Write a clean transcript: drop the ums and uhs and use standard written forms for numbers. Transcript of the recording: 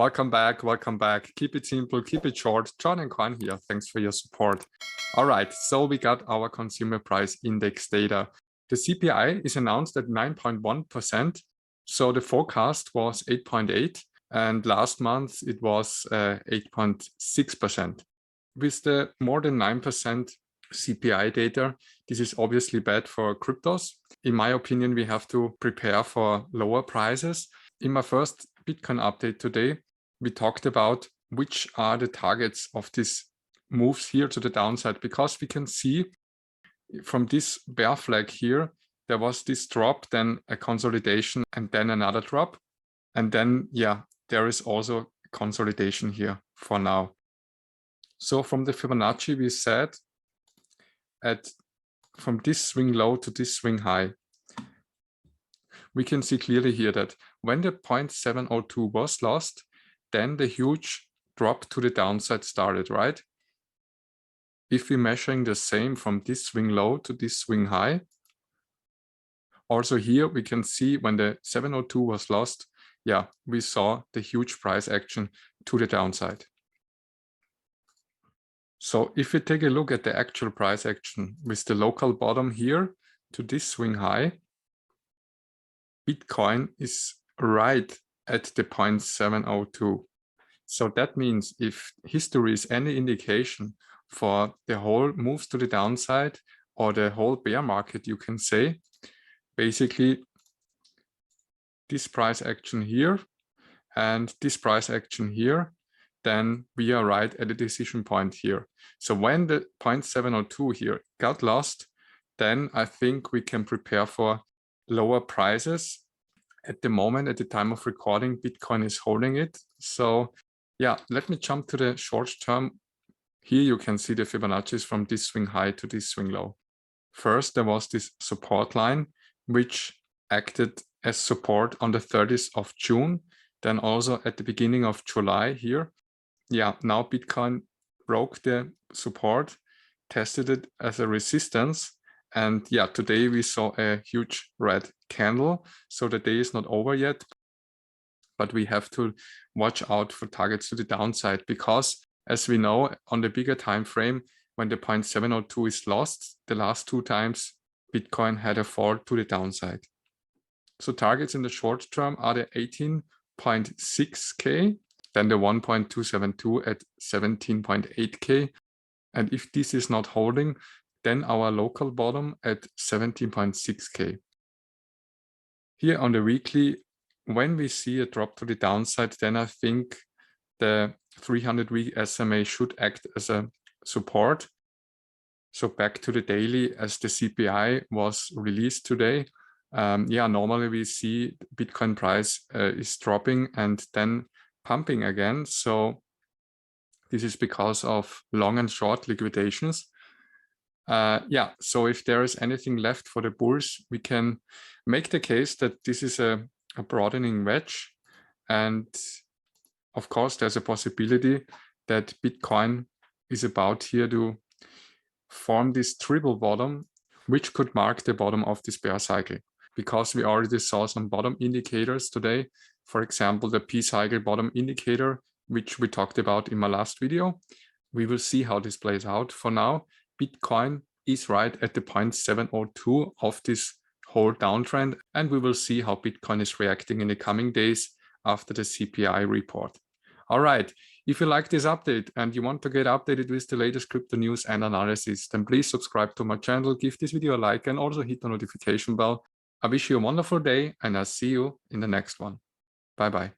Welcome back, welcome back. Keep it simple, keep it short. John and Coin here. Thanks for your support. All right, so we got our consumer price index data. The CPI is announced at 9.1%. So the forecast was 8.8, and last month it was 8.6%. With the more than 9% CPI data, this is obviously bad for cryptos. In my opinion, we have to prepare for lower prices. In my first Bitcoin update today, we talked about which are the targets of these moves here to the downside, because we can see from this bear flag here, there was this drop, then a consolidation, and then another drop. And then, yeah, there is also consolidation here for now. So from the Fibonacci, we said from this swing low to this swing high, we can see clearly here that when the 0.702 was lost, then the huge drop to the downside started, right? If we're measuring the same from this swing low to this swing high, also here we can see when the 702 was lost, yeah, we saw the huge price action to the downside. So if we take a look at the actual price action with the local bottom here to this swing high, Bitcoin is right at the 0.702. So that means if history is any indication for the whole moves to the downside or the whole bear market, you can say, basically this price action here and this price action here, then we are right at the decision point here. So when the 0.702 here got lost, then I think we can prepare for lower prices. At the moment, at the time of recording, Bitcoin is holding it. So yeah, let me jump to the short term. Here you can see the Fibonacci's from this swing high to this swing low. First, there was this support line, which acted as support on the 30th of June. Then also at the beginning of July here. Yeah, now Bitcoin broke the support, tested it as a resistance. And yeah, today we saw a huge red candle. So the day is not over yet, but we have to watch out for targets to the downside, because as we know, on the bigger time frame, when the 0.702 is lost, the last two times Bitcoin had a fall to the downside. So targets in the short term are the 18.6K, then the 1.272 at 17.8K. And if this is not holding, then our local bottom at 17.6K. Here on the weekly, when we see a drop to the downside, then I think the 300-week SMA should act as a support. So back to the daily, as the CPI was released today. Yeah, normally we see Bitcoin price is dropping and then pumping again. So this is because of long and short liquidations. Yeah, so if there is anything left for the bulls, we can make the case that this is a broadening wedge. And of course, there's a possibility that Bitcoin is about here to form this triple bottom, which could mark the bottom of this bear cycle. Because we already saw some bottom indicators today, for example, the P-cycle bottom indicator, which we talked about in my last video. We will see how this plays out. For now, Bitcoin is right at the 0.702 of this whole downtrend, and we will see how Bitcoin is reacting in the coming days after the CPI report. All right, if you like this update and you want to get updated with the latest crypto news and analysis, then please subscribe to my channel, give this video a like, and also hit the notification bell. I wish you a wonderful day, and I'll see you in the next one. Bye-bye.